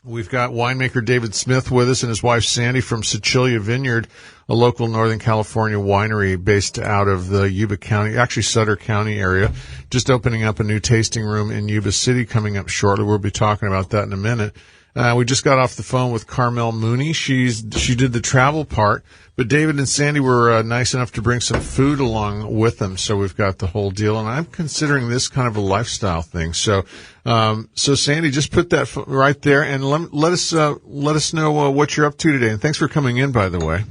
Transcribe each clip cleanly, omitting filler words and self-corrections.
We've got winemaker David Smith with us and his wife Sandy from Cecilia Vineyard, a local Northern California winery based out of the Yuba County, actually Sutter County area, just opening up a new tasting room in Yuba City coming up shortly. We'll be talking about that in a minute. We just got off the phone with Carmel Mooney. She did the travel part, but David and Sandy were nice enough to bring some food along with them, so we've got the whole deal. And I'm considering this kind of a lifestyle thing. So Sandy, just put that right there, and let us know what you're up to today. And thanks for coming in, by the way.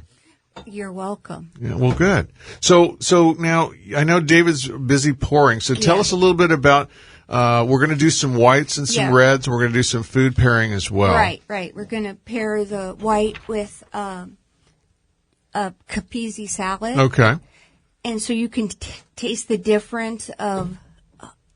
You're welcome. Yeah, well, good. So now I know David's busy pouring. So tell us a little bit about. We're going to do some whites and some reds, and we're going to do some food pairing as well. Right. We're going to pair the white with a caprese salad. Okay. And so you can taste the difference of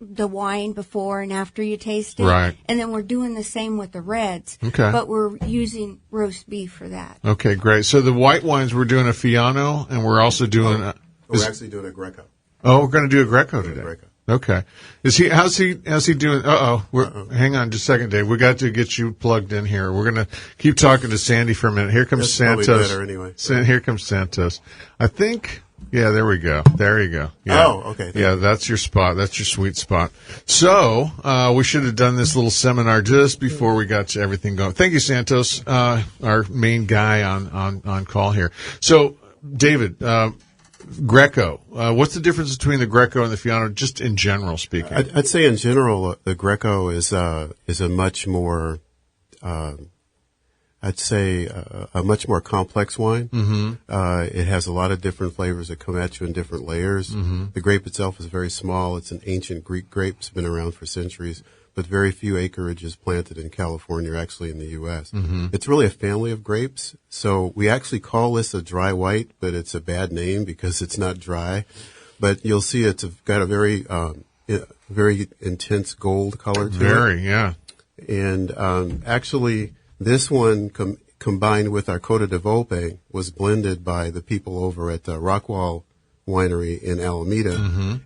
the wine before and after you taste it. Right. And then we're doing the same with the reds. Okay. But we're using roast beef for that. Okay, great. So the white wines, we're doing a Fiano, and we're also doing we're actually doing a Greco. Oh, we're going to do a Greco today. Greco. Okay. How's he doing? Hang on just a second, Dave. We got to get you plugged in here. We're going to keep talking to Sandy for a minute. Here comes That's Santos. Better anyway. Here comes Santos. I think, there we go. There you go. Yeah. Oh, okay. Yeah, that's your spot. That's your sweet spot. So, we should have done this little seminar just before we got to everything going. Thank you, Santos, our main guy on call here. So, David, Greco. What's the difference between the Greco and the Fiano, just in general speaking? I'd say in general, the Greco is a much more, a much more complex wine. Mm-hmm. It has a lot of different flavors that come at you in different layers. Mm-hmm. The grape itself is very small. It's an ancient Greek grape. It's been around for centuries, but very few acreages planted in California, actually in the U.S. Mm-hmm. It's really a family of grapes. So we actually call this a dry white, but it's a bad name because it's not dry. But you'll see it's got a very, very intense gold color to it. Very, yeah. And actually, this one combined with our Cote de Volpe was blended by the people over at Rockwall Winery in Alameda,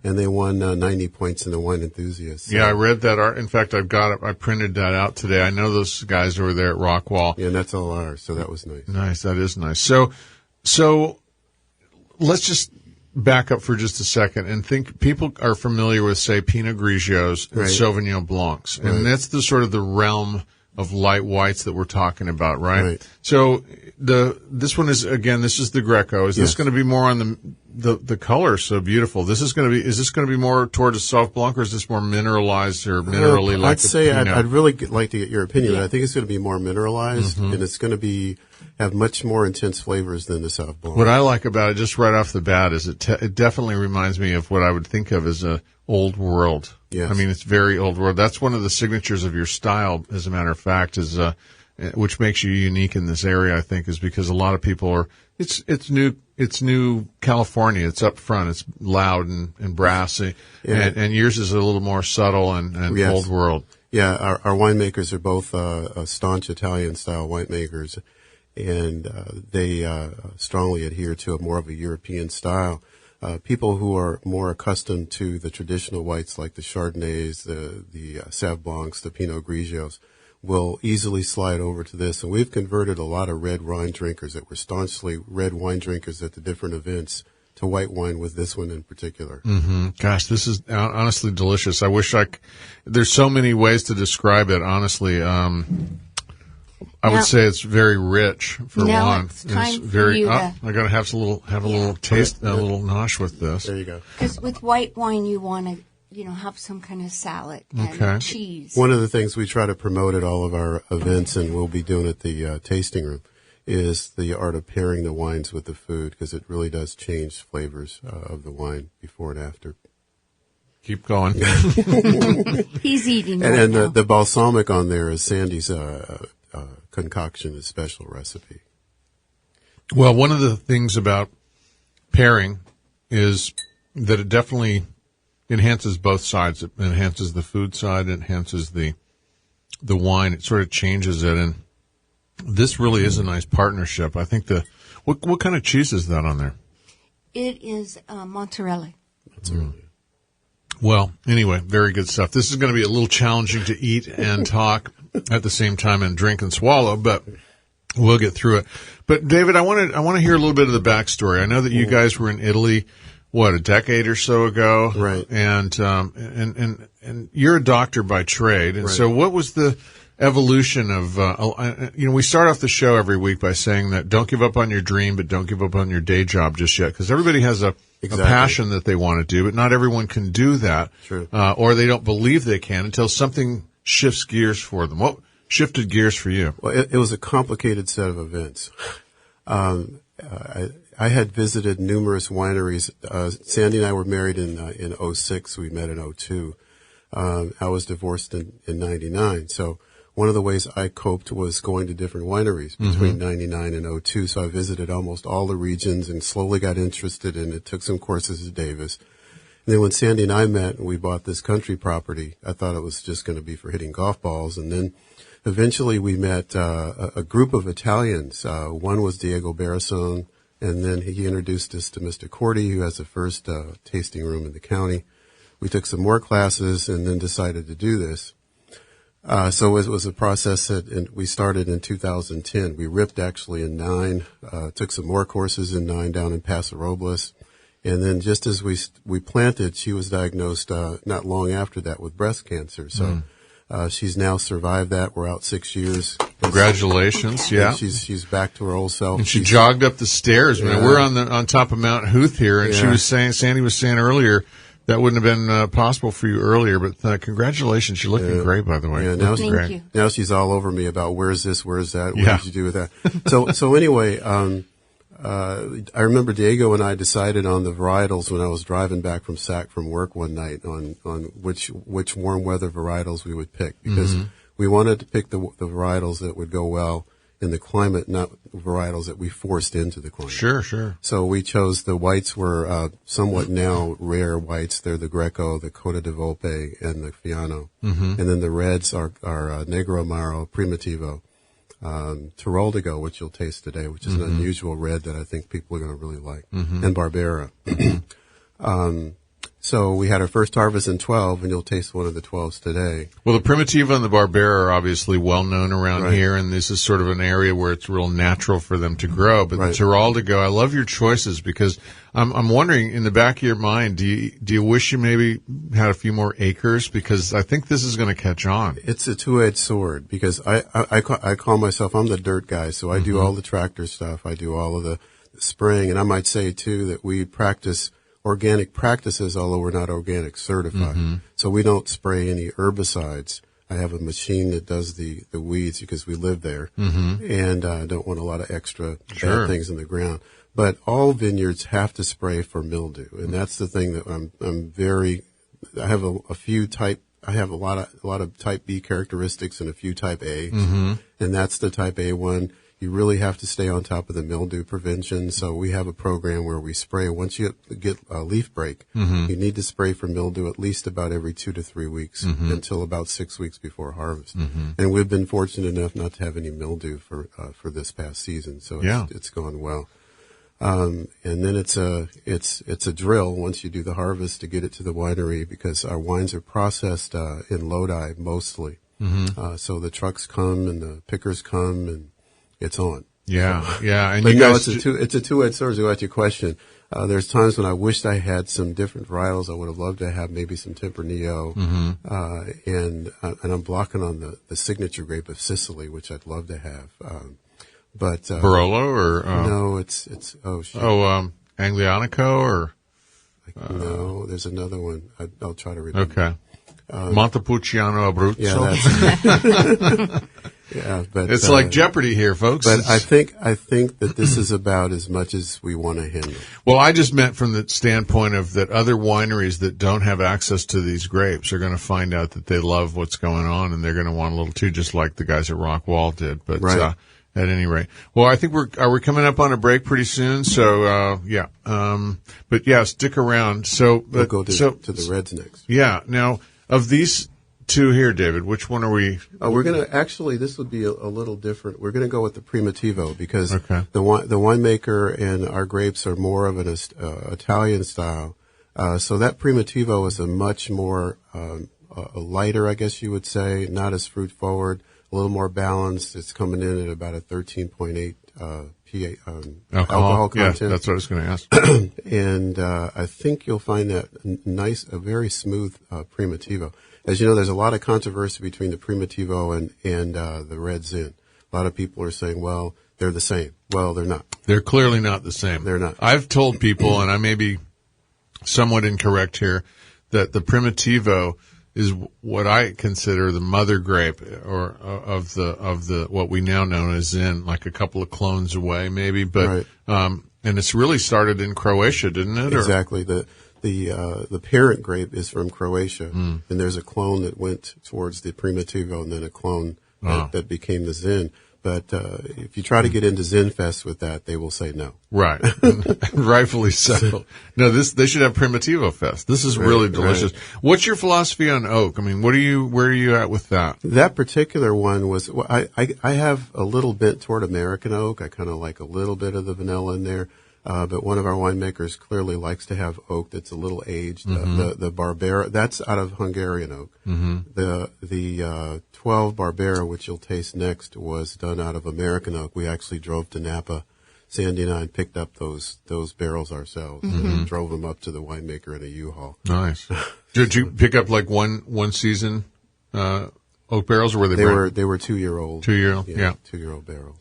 and they won 90 points in the Wine Enthusiast. So. Yeah, I read that. In fact, I've got it. I printed that out today. I know those guys over there at Rockwall. Yeah, and that's all ours, so that was nice. Nice, that is nice. So let's just back up for just a second and think. People are familiar with, say, Pinot Grigios and Sauvignon Blancs, and that's the sort of the realm of light whites that we're talking about, right? So this one is, again, this is the Greco. Is this going to be more on the color so beautiful? Is this going to be more toward a soft blanc, or is this more mineralized or minerally like I'd say Pinot? I'd really like to get your opinion. I think it's going to be more mineralized, and it's going to have much more intense flavors than the soft blanc. What I like about it, just right off the bat, is it definitely reminds me of what I would think of as a old world. Yes. I mean, it's very old world. That's one of the signatures of your style, as a matter of fact, is which makes you unique in this area, I think, is because a lot of people are. It's new California. It's up front. It's loud and brassy, and yours is a little more subtle and old world. Yeah, our winemakers are both staunch Italian-style winemakers, and they strongly adhere to more of a European style. People who are more accustomed to the traditional whites like the Chardonnays, the Sauv Blancs, the Pinot Grigios, will easily slide over to this. And we've converted a lot of red wine drinkers that were staunchly red wine drinkers at the different events to white wine with this one in particular. Mm-hmm. Gosh, this is honestly delicious. I wish there's so many ways to describe it, honestly. I would say it's very rich for one. It's very. I got to have a little taste, a little nosh with this. There you go. Because with white wine, you want to, have some kind of salad and cheese. One of the things we try to promote at all of our events, and we'll be doing at the tasting room, is the art of pairing the wines with the food, because it really does change flavors of the wine before and after. Keep going. He's eating. And then the balsamic on there is Sandy's concoction, a special recipe. Well, one of the things about pairing is that it definitely enhances both sides. It enhances the food side, it enhances the wine. It sort of changes it, and this really is a nice partnership. I think what kind of cheese is that on there? It is mozzarella. Mozzarella. Well, anyway, very good stuff. This is going to be a little challenging to eat and talk at the same time and drink and swallow, but we'll get through it. But David, I want to hear a little bit of the backstory. I know that you guys were in Italy, a decade or so ago, Right? And you're a doctor by trade, and Right. so what was the evolution of? We start off the show every week by saying that don't give up on your dream, but don't give up on your day job just yet, because everybody has a passion that they want to do, but not everyone can do that, True. or they don't believe they can until something shifts gears for them. What shifted gears for you? Well, it was a complicated set of events. I had visited numerous wineries. Sandy and I were married in 06. We met in 02. I was divorced in 99. So one of the ways I coped was going to different wineries between 99 and 02. So I visited almost all the regions and slowly got interested in it, took some courses at Davis. And then when Sandy and I met and we bought this country property, I thought it was just going to be for hitting golf balls. And then eventually we met a group of Italians. One was Diego Barasone, and then he introduced us to Mr. Cordy, who has the first tasting room in the county. We took some more classes and then decided to do this. So it was a process that we started in 2010. We ripped actually in 9, took some more courses in 9 down in Paso Robles. And then just as we planted, she was diagnosed not long after that with breast cancer. So she's now survived that. We're out 6 years. Congratulations! Yeah, And she's back to her old self. and she jogged up the stairs. Man, we're on top of Mount Huth here, and she was saying, Sandy was saying earlier, that wouldn't have been possible for you earlier, but congratulations. You're looking great, by the way. Yeah, now, Thank you. now she's all over me about where's this, where's that, what Yeah. did you do with that? So anyway, I remember Diego and I decided on the varietals when I was driving back from SAC from work one night on which warm weather varietals we would pick, because we wanted to pick the varietals that would go well in the climate, not varietals that we forced into the climate. Sure. So we chose the whites were somewhat now rare whites. They're the Greco, the Coda di Volpe, and the Fiano. And then the reds are Negro Amaro, Primitivo, Tiroldigo, which you'll taste today, which is an unusual red that I think people are going to really like, and Barbera. So we had our first harvest in 12, and you'll taste one of the 12s today. Well, the Primitivo and the Barbera are obviously well known around Right. here, and this is sort of an area where it's real natural for them to grow. But Right. the Tiroldigo, I love your choices, because I'm wondering, in the back of your mind, do you wish you maybe had a few more acres? Because I think this is going to catch on. It's a two-edged sword, because I call myself, I'm the dirt guy, so I do all the tractor stuff. I do all of the spraying, and I might say too that we practice organic practices, although we're not organic certified. So we don't spray any herbicides. I have a machine that does the weeds because we live there, and I don't want a lot of extra bad things in the ground. But all vineyards have to spray for mildew, and that's the thing that I have I have a lot of type B characteristics and a few type A, and that's the type A one. You really have to stay on top of the mildew prevention. So we have a program where we spray once you get a leaf break. You need to spray for mildew at least about every 2 to 3 weeks until about 6 weeks before harvest. And we've been fortunate enough not to have any mildew for this past season. So it's gone well. And then it's a drill once you do the harvest to get it to the winery, because our wines are processed in Lodi mostly. So the trucks come and the pickers come and it's on. Yeah. And But you no, guys, it's a two-edged sword. To go at your question, there's times when I wished I had some different varietals. I would have loved to have maybe some Tempranillo, and I'm blocking on the signature grape of Sicily, which I'd love to have. But Barolo or no, it's Aglianico or no. There's another one. I'll try to remember. okay. Montepulciano Abruzzo. Yeah, that's yeah. But It's like Jeopardy here, folks. But I think that this is about as much as we want to handle. Well, I just meant from the standpoint of that other wineries that don't have access to these grapes are going to find out that they love what's going on, and they're going to want a little too, just like the guys at Rockwall did. But Right. At any rate, well, I think we're coming up on a break pretty soon. So yeah, but yeah, stick around. So We'll go to the reds next. Yeah. Now, of these two here, David, which one are we? We're going to actually, this would be a little different. We're going to go with the Primitivo because Okay. the winemaker and our grapes are more of an Italian style. So that Primitivo is a much more a lighter, I guess you would say, not as fruit forward, a little more balanced. It's coming in at about a 13.8 alcohol content. Yeah, that's what I was going to ask. And I think you'll find that a very smooth Primitivo. As you know, there's a lot of controversy between the Primitivo and the Red Zin. A lot of people are saying, well, they're the same. Well, they're not. They're clearly not the same. They're not. I've told people, and I may be somewhat incorrect here, that the Primitivo is what I consider the mother grape, or of the what we now know as Zin, like a couple of clones away, maybe. But right. And it's really started in Croatia, didn't it? Exactly. The parent grape is from Croatia, and there's a clone that went towards the Primitivo, and then a clone that became the Zin. But if you try to get into Zinfest with that, they will say no. Right, rightfully so. No, they should have Primitivo Fest. This is really delicious. Right. What's your philosophy on oak? I mean, where are you at with that? That particular one was, I have a little bit toward American oak. I kind of like a little bit of the vanilla in there. But one of our winemakers clearly likes to have oak that's a little aged. The Barbera, that's out of Hungarian oak. The 12 Barbera, which you'll taste next, was done out of American oak. We actually drove to Napa, Sandy and I, and picked up those barrels ourselves and drove them up to the winemaker in a U-Haul. Nice. Did you pick up like one season oak barrels, or were they? They were 2-year-old. 2-year-old, yeah. 2-year-old barrels.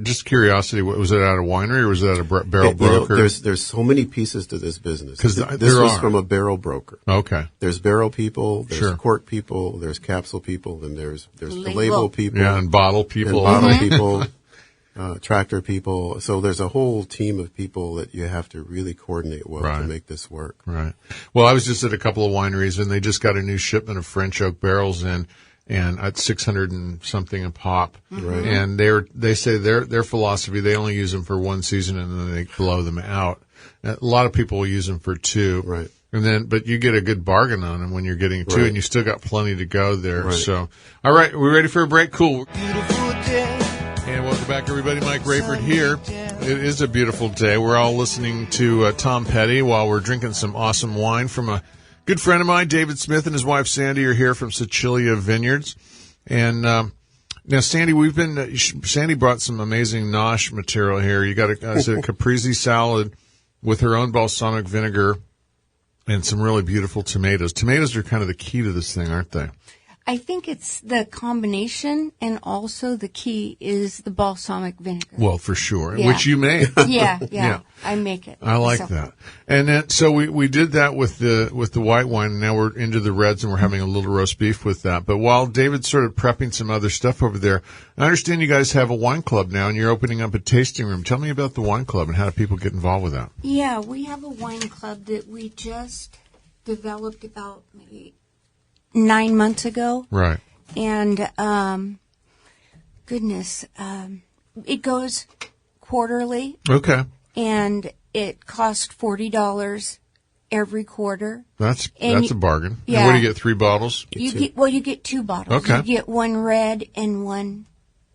Just curiosity, was it at a winery or was it at a barrel broker? There's so many pieces to this business. Because this was from a barrel broker. Okay. There's barrel people, there's cork people, there's capsule people, and there's the label people. Yeah, and bottle people. People, tractor people. So there's a whole team of people that you have to really coordinate well to make this work. Right. Well, I was just at a couple of wineries, and they just got a new shipment of French oak barrels in. And at 600 and something a pop. Right. And they say their philosophy, they only use them for one season and then they blow them out. A lot of people will use them for 2. Right. But you get a good bargain on them when you're getting 2, and you still got plenty to go there. Right. So, all right, we ready for a break? Cool. And welcome back, everybody. Mike Rayford here. It is a beautiful day. We're all listening to Tom Petty while we're drinking some awesome wine from a good friend of mine. David Smith and his wife Sandy are here from Sicilia Vineyards. And now, Sandy, Sandy brought some amazing nosh material here. You got a caprese salad with her own balsamic vinegar and some really beautiful tomatoes. Tomatoes are kind of the key to this thing, aren't they? I think it's the combination, and also the key is the balsamic vinegar. Well, for sure, Yeah. which you made. Yeah, I make it. I like that. And then, so we did that with the white wine, and now we're into the reds, and we're having a little roast beef with that. But while David's sort of prepping some other stuff over there, I understand you guys have a wine club now, and you're opening up a tasting room. Tell me about the wine club and how do people get involved with that? Yeah, we have a wine club that we just developed about maybe 9 months ago. Right. And, it goes quarterly. Okay. And it costs $40 every quarter. That's a bargain. Yeah. And what do you get, 3 bottles? You get 2 bottles. Okay. You get one red and one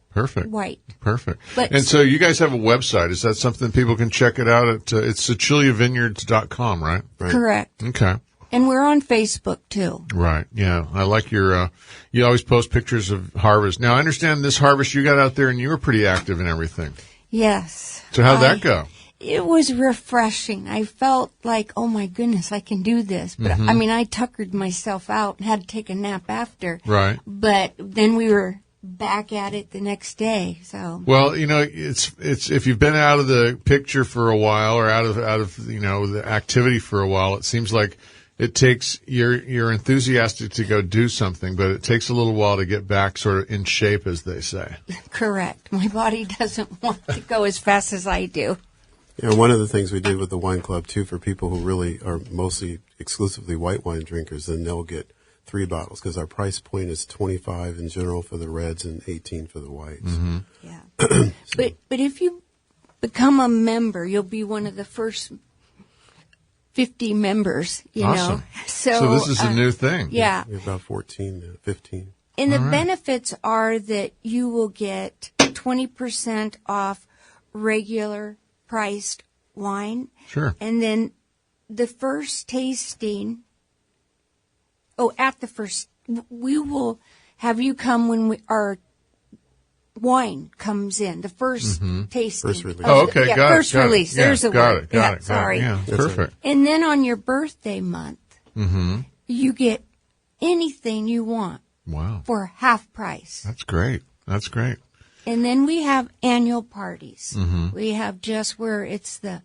Perfect. white. Perfect. And so you guys have a website. Is that something people can check it out at? It's SiciliaVineyards.com, right? Correct. Okay. And we're on Facebook too. Right. Yeah. I like your, you always post pictures of harvest. Now I understand this harvest you got out there and you were pretty active in everything. Yes. So how'd that go? It was refreshing. I felt like, oh my goodness, I can do this. But I mean, I tuckered myself out and had to take a nap after. Right. But then we were back at it the next day. So. Well, it's if you've been out of the picture for a while or out of the activity for a while, it seems like it takes you're enthusiastic to go do something, but it takes a little while to get back sort of in shape, as they say. Correct. My body doesn't want to go as fast as I do. Yeah, one of the things we did with the wine club too, for people who really are mostly exclusively white wine drinkers, then they'll get 3 bottles because our price point is $25 in general for the reds and $18 for the whites. Mm-hmm. Yeah. But if you become a member, you'll be one of the first 50 members, awesome. know. So this is a new thing. Yeah. We have about 14, 15. And the benefits are that you will get 20% off regular priced wine. Sure. And then the first tasting, we will have you come when our wine comes in, the first tasting. First release. Oh, okay, got it. First release. Yeah, There's the word. Got it. Sorry. Yeah, perfect. And then on your birthday month, you get anything you want Wow. for half price. That's great. And then we have annual parties. We have just where it's the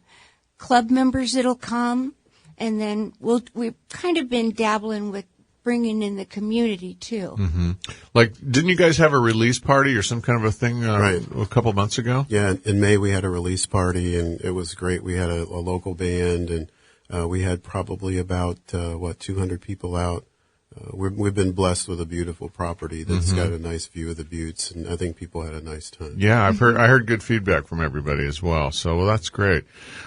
club members that'll come, and then we've kind of been dabbling with bringing in the community too. Like, didn't you guys have a release party or some kind of a thing Right. a couple months ago? Yeah, in May we had a release party, and it was great. We had a local band, and we had probably about 200 people out. We've been blessed with a beautiful property that's got a nice view of the buttes, and I think people had a nice time. Yeah, I heard good feedback from everybody as well. So, well, that's great.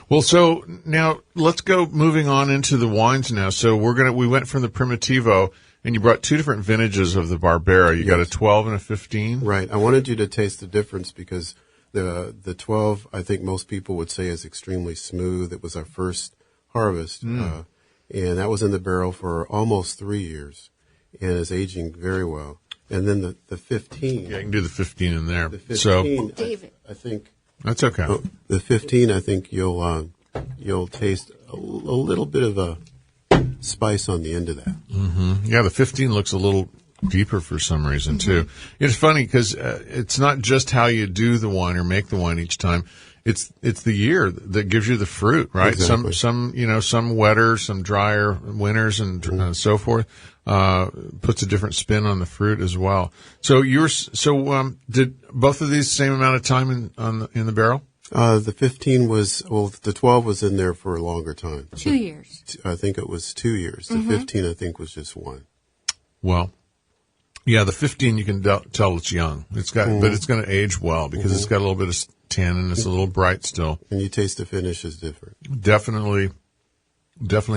Well, so now let's go moving on into the wines now. So we went from the Primitivo, and you brought two different vintages of the Barbera. You got a 12 and a 15. Right. I wanted you to taste the difference because the 12, I think most people would say, is extremely smooth. It was our first harvest, and that was in the barrel for almost 3 years, and is aging very well. And then the 15. Yeah, you can do the 15 in there. The 15, So David. I think that's okay. the 15. I think you'll taste a little bit of a spice on the end of that. Yeah, the 15 looks a little deeper for some reason too. It's funny because it's not just how you do the wine or make the wine each time. It's the year that gives you the fruit, right? Exactly. Some wetter, some drier winters, and so forth. Puts a different spin on the fruit as well. So did both of these same amount of time in the barrel? The 15 the 12 was in there for a longer time. 2 years. I think it was 2 years. The 15, I think, was just one. Well, yeah, the 15 you can tell it's young. But it's going to age well because it's got a little bit of tan and it's a little bright still. And you taste the finish is different. Definitely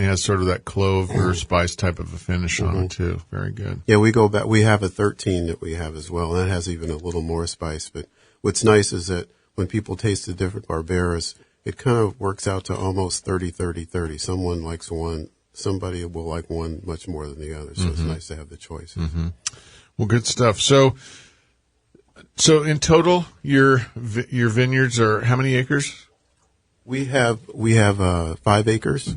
has sort of that clove or spice type of a finish on it too. Very good. Yeah, we go back. We have a 13 that we have as well. And that has even a little more spice. But what's nice is that when people taste the different Barberas, it kind of works out to almost 30-30-30. Someone likes one. Somebody will like one much more than the other. So it's nice to have the choices. Well, good stuff. So in total, your vineyards are how many acres? We have 5 acres,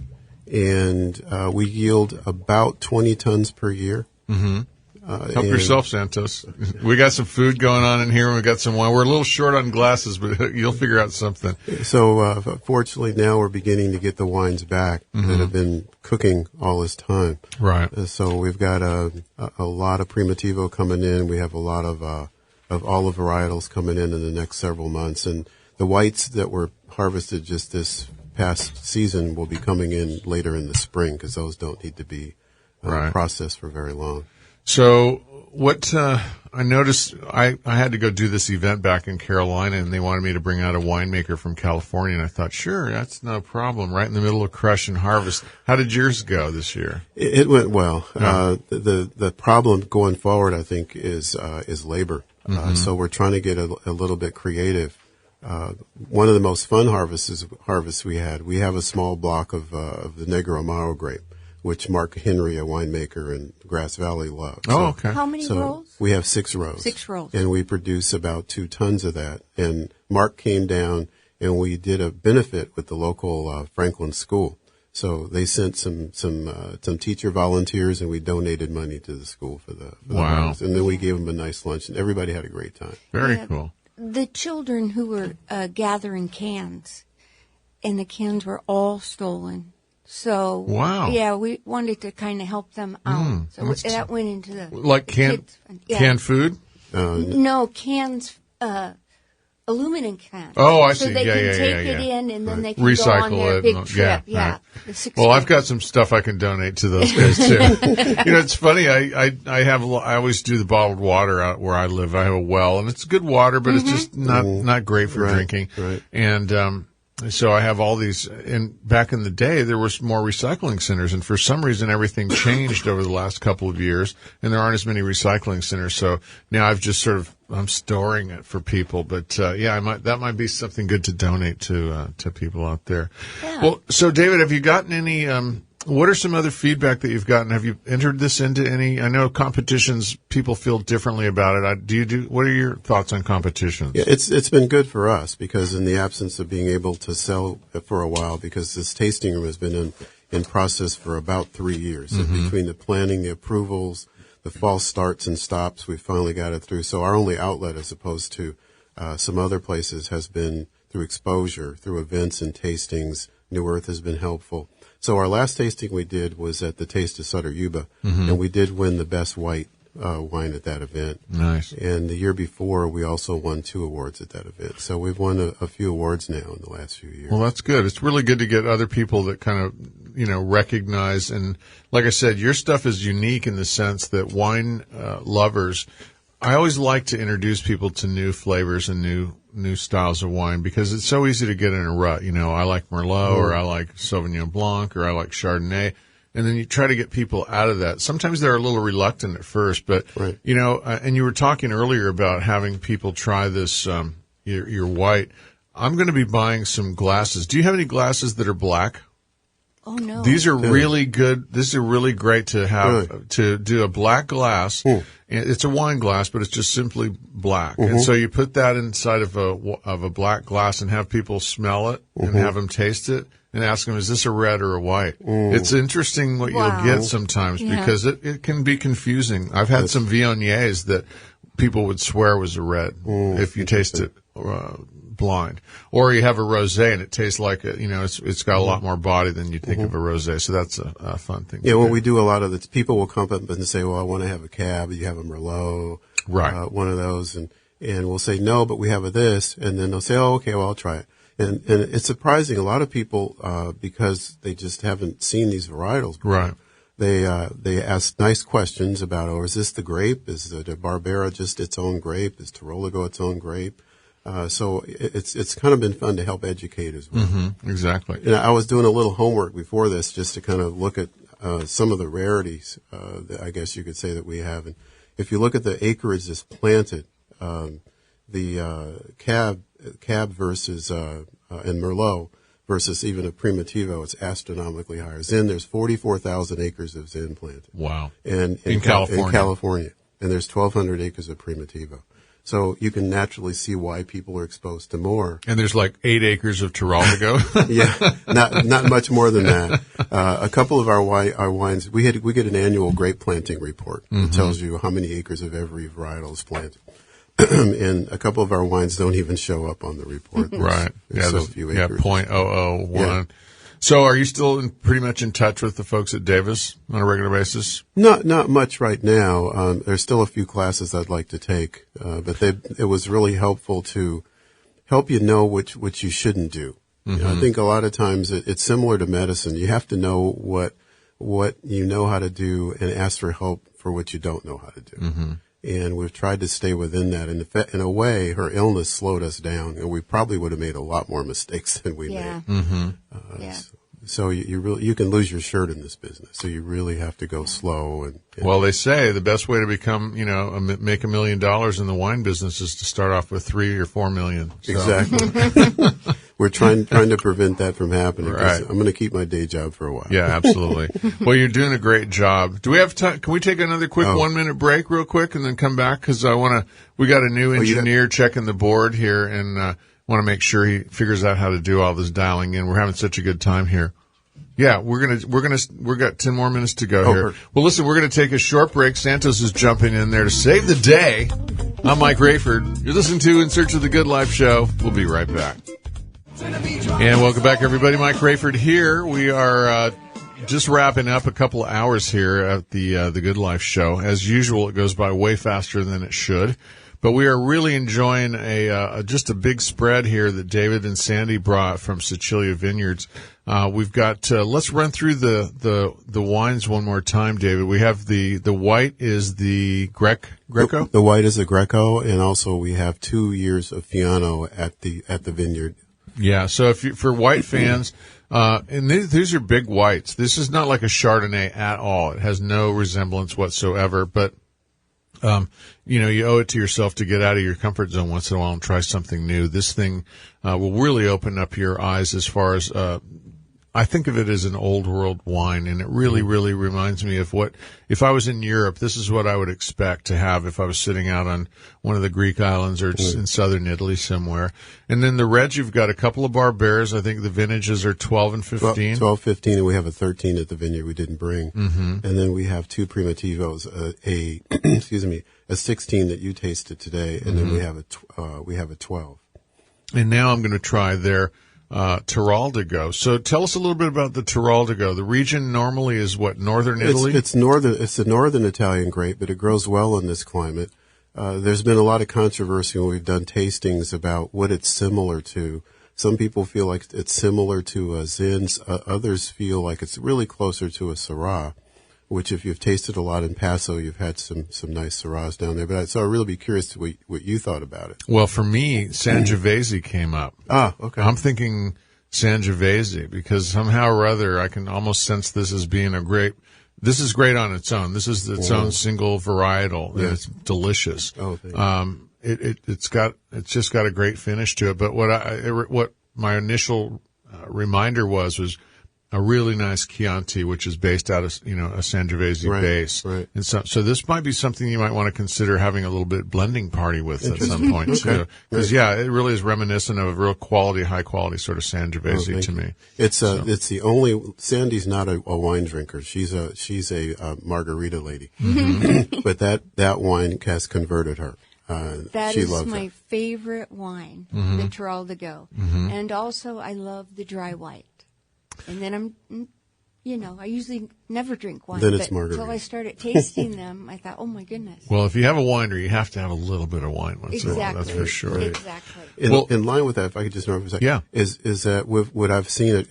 and we yield about 20 tons per year. Help yourself, Santos. We got some food going on in here, and we got some wine. We're a little short on glasses, but you'll figure out something. So, fortunately, now we're beginning to get the wines back that have been cooking all this time. Right. So we've got a lot of Primitivo coming in. We have a lot of olive varietals coming in the next several months, and the whites that were harvested just this past season will be coming in later in the spring because those don't need to be processed for very long. So what I noticed, I had to go do this event back in Carolina, and they wanted me to bring out a winemaker from California, and I thought, sure, that's no problem, right in the middle of crush and harvest. How did yours go this year? It went well. Yeah. The problem going forward, I think, is labor. So we're trying to get a little bit creative. One of the most fun harvests we had, we have a small block of the Negro Amaro grape, which Mark Henry, a winemaker in Grass Valley, loves. Oh, okay. How many rolls? We have 6 rows. 6 rolls. And we produce about 2 tons of that. And Mark came down, and we did a benefit with the local Franklin school. So they sent some teacher volunteers, and we donated money to the school for the harvest. And then we gave them a nice lunch, and everybody had a great time. Very cool. The children who were gathering cans, and the cans were all stolen. So, yeah, we wanted to kind of help them out. So that went into the like canned food. No, cans, aluminum cans. Oh, I see. So they can take it in, and then they can go on their big trip. Yeah. Well, I've got some stuff I can donate to those guys too. It's funny. I always do the bottled water out where I live. I have a well, and it's good water, but it's just not great for drinking. Right. And So I have all these, and back in the day, there was more recycling centers, and for some reason, everything changed over the last couple of years, and there aren't as many recycling centers. So now I've just I'm storing it for people. But, that might be something good to donate to people out there. Yeah. Well, so David, have you gotten any, what are some other feedback that you've gotten? Have you entered this into any? I know competitions, people feel differently about it. What are your thoughts on competitions? Yeah, it's been good for us because in the absence of being able to sell for a while, because this tasting room has been in process for about 3 years. So between the planning, the approvals, the false starts and stops, we finally got it through. So our only outlet, as opposed to some other places, has been through exposure, through events and tastings. New Earth has been helpful. So our last tasting we did was at the Taste of Sutter Yuba, and we did win the best white wine at that event. Nice. And the year before, we also won 2 awards at that event. So we've won a few awards now in the last few years. Well, that's good. It's really good to get other people that kind of, recognize. And like I said, your stuff is unique in the sense that wine lovers, I always like to introduce people to new flavors and new styles of wine because it's so easy to get in a rut. I like Merlot or I like Sauvignon Blanc or I like Chardonnay. And then you try to get people out of that. Sometimes they're a little reluctant at first, but, right. And you were talking earlier about having people try this, your white. I'm going to be buying some glasses. Do you have any glasses that are black? Oh, no. These are really good. This is really great to have, to do a black glass. It's a wine glass, but it's just simply black. And so you put that inside of a black glass and have people smell it and have them taste it and ask them, is this a red or a white? It's interesting what you'll get sometimes because it can be confusing. I've had some Viogniers that people would swear was a red if you taste it blind. Or you have a rosé and it tastes like it's got a lot more body than you think of a rosé. So that's a fun thing. Yeah, well, we do a lot of the people will come up and say, well, I want to have a Cab. You have a Merlot, right? One of those, and we'll say no, but we have a this, and then they'll say, oh, okay, well, I'll try it. And it's surprising. A lot of people because they just haven't seen these varietals before, right? They ask nice questions about, is this the grape? Is the Barbera just its own grape? Is Terolago its own grape? So it's kind of been fun to help educate as well. Exactly. And I was doing a little homework before this just to kind of look at some of the rarities that I guess you could say that we have. And if you look at the acreage that's planted, the Cab versus and Merlot versus even a Primitivo, it's astronomically higher. Zin, there's 44,000 acres of Zin planted. Wow. And in California. In California. And there's 1,200 acres of Primitivo. So you can naturally see why people are exposed to more. And there's like 8 acres of Terolago. Yeah, not much more than that. A couple of our wines, we get an annual grape planting report that tells you how many acres of every varietal is planted. And a couple of our wines don't even show up on the report. Right. There's so few acres. 0.001. Yeah. So are you still pretty much in touch with the folks at Davis on a regular basis? Not much right now. There's still a few classes I'd like to take, but it was really helpful to help you know which you shouldn't do. I think a lot of times it's similar to medicine. You have to know what you know how to do and ask for help for what you don't know how to do. And we've tried to stay within that. And in a way, her illness slowed us down, and we probably would have made a lot more mistakes than we made. So you can lose your shirt in this business. So you really have to go slow. And well, they say the best way to become, make $1 million in the wine business is to start off with 3 or 4 million. So. Exactly. We're trying to prevent that from happening. Right. I'm going to keep my day job for a while. Yeah, absolutely. Well, you're doing a great job. Do we have time? Can we take another quick 1 minute break real quick and then come back? Cause we got a new engineer checking the board here and, want to make sure he figures out how to do all this dialing in. We're having such a good time here. Yeah, we've got 10 more minutes to go here. Perfect. Well, listen, we're going to take a short break. Santos is jumping in there to save the day. I'm Mike Rayford. You're listening to In Search of the Good Life show. We'll be right back. And welcome back, everybody. Mike Rayford here. We are, just wrapping up a couple of hours here at the Good Life show. As usual, it goes by way faster than it should. But we are really enjoying just a big spread here that David and Sandy brought from Sicilia Vineyards. We've got, let's run through the wines one more time, David. We have the white is the Greco? The white is the Greco, and also we have 2 years of Fiano at the vineyard. Yeah. So for white fans, and these are big whites. This is not like a Chardonnay at all. It has no resemblance whatsoever, but you owe it to yourself to get out of your comfort zone once in a while and try something new. This thing will really open up your eyes as far as I think of it as an old world wine, and it really, really reminds me of if I was in Europe, this is what I would expect to have if I was sitting out on one of the Greek islands or in southern Italy somewhere. And then the reds, you've got a couple of Barberas. I think the vintages are 12 and 15. 12, 15, and we have a 13 at the vineyard we didn't bring. Mm-hmm. And then we have 2 Primotivos, a 16 that you tasted today, and then we have a 12. And now I'm going to try their Teroldego. So tell us a little bit about the Teroldego. The region normally is what, northern Italy? It's a northern Italian grape, but it grows well in this climate. There's been a lot of controversy when we've done tastings about what it's similar to. Some people feel like it's similar to a Zins. Others feel like it's really closer to a Syrah, which if you've tasted a lot in Paso, you've had some nice Syrahs down there. So I'd really be curious to what you thought about it. Well, for me, Sangiovese came up. Ah, okay. I'm thinking Sangiovese because somehow or other I can almost sense this as being this is great on its own. This is its own single varietal. Yeah. It's delicious. Oh, thank you. It's just got a great finish to it. But what my initial reminder was a really nice Chianti, which is based out of, a Sangiovese base. Right. And so this might be something you might want to consider having a little bit blending party with at some point too. Because it really is reminiscent of a real quality, high quality sort of Sangiovese to me. It's the only, Sandy's not a wine drinker. She's a margarita lady. Mm-hmm. But that wine has converted her. That she is loves my it. favorite wine, the Teroldego. Mm-hmm. And also I love the dry white. And then I usually never drink wine. Then it's margarita. Until I started tasting them, I thought, oh my goodness. Well, if you have a winery, you have to have a little bit of wine once in a while. That's for sure. Exactly. In line with that, if I could just interrupt for a second. Yeah. Is that with what I've seen at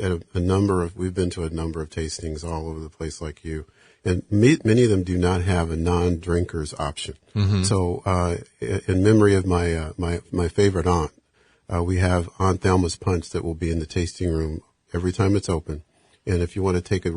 we've been to a number of tastings all over the place like you. And many of them do not have a non-drinker's option. Mm-hmm. So, in memory of my favorite aunt, we have Aunt Thelma's Punch that will be in the tasting room every time it's open. And if you want to take a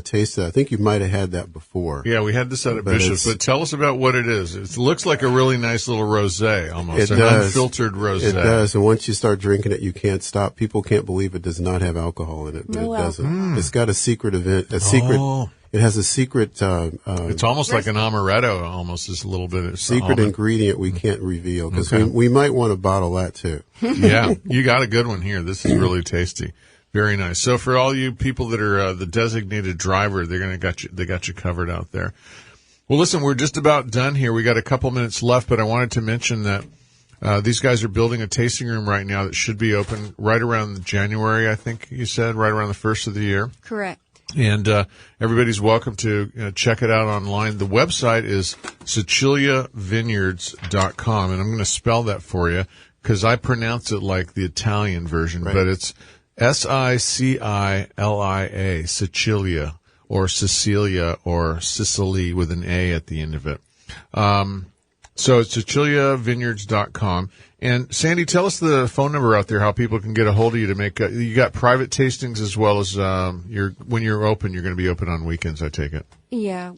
taste of that, I think you might have had that before. Yeah, we had this out at Bishop's, but tell us about what it is. It looks like a really nice little rosé almost, unfiltered rosé. It does, and once you start drinking it, you can't stop. People can't believe it does not have alcohol in it, but it doesn't. It's got a secret event, it has a secret. It's almost like an amaretto, almost is a little bit of secret ingredient we can't reveal because we might want to bottle that too. Yeah, you got a good one here. This is really tasty. Very nice. So for all you people that are the designated driver, they got you covered out there. Well, listen, we're just about done here. We got a couple minutes left, but I wanted to mention that these guys are building a tasting room right now that should be open right around January, I think you said, right around the first of the year. Correct. And everybody's welcome to check it out online. The website is SiciliaVineyards.com, and I'm going to spell that for you because I pronounce it like the Italian version, but it's Sicilia, Sicilia, or Cecilia, or Sicily with an A at the end of it. So it's SiciliaVineyards.com. And Sandy, tell us the phone number out there, how people can get a hold of you to make, you got private tastings as well as, when you're open, you're going to be open on weekends, I take it. Yeah.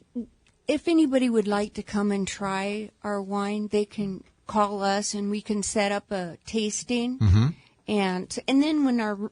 If anybody would like to come and try our wine, they can call us and we can set up a tasting. Mm-hmm. And then when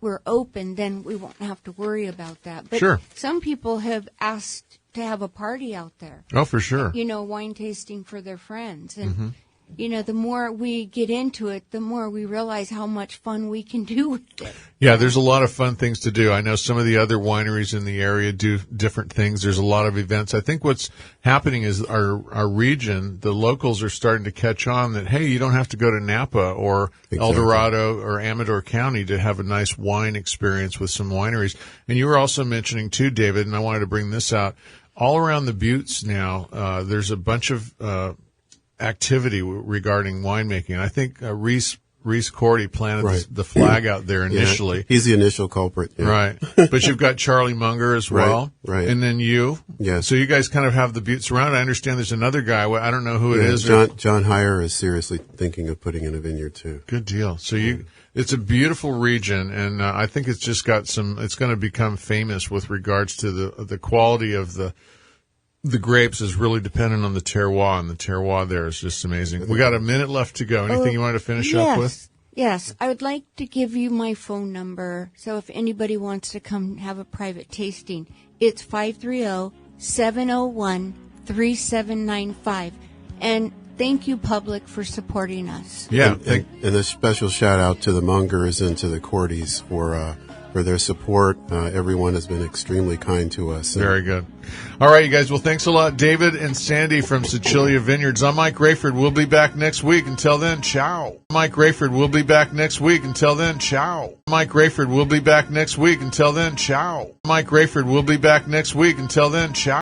we're open, then we won't have to worry about that. But sure. Some people have asked to have a party out there. Oh, for sure. Wine tasting for their friends. And, the more we get into it, the more we realize how much fun we can do with it. Yeah, there's a lot of fun things to do. I know some of the other wineries in the area do different things. There's a lot of events. I think what's happening is our region, the locals are starting to catch on that, hey, you don't have to go to Napa or El Dorado or Amador County to have a nice wine experience with some wineries. And you were also mentioning too, David, and I wanted to bring this out, all around the Buttes now, there's a bunch of activity regarding winemaking. I think Reese Reese Cordy planted Right. the flag out there initially. Yeah, he's the initial culprit. Yeah. Right. But you've got Charlie Munger as well. Right. And then you. Yes. So you guys kind of have the buttes around. I understand there's another guy. I don't know who it is. John Heyer is seriously thinking of putting in a vineyard too. Good deal. So it's a beautiful region, and I think it's just got it's going to become famous with regards to the quality of the grapes is really dependent on the terroir, and the terroir there is just amazing. We got a minute left to go. Anything you wanted to finish up with? Yes. I would like to give you my phone number. So if anybody wants to come have a private tasting, it's 530-701-3795. And thank you, public, for supporting us. Yeah. And a special shout out to the Mungers and to the Cordys for their support. Everyone has been extremely kind to us. Very good. All right, you guys. Well, thanks a lot, David and Sandy from Sicilia Vineyards. I'm Mike Rayford. We'll be back next week. Until then, ciao. Mike Rayford. We'll be back next week. Until then, ciao. Mike Rayford. We'll be back next week. Until then, ciao. Mike Rayford. We'll be back next week. Until then, ciao.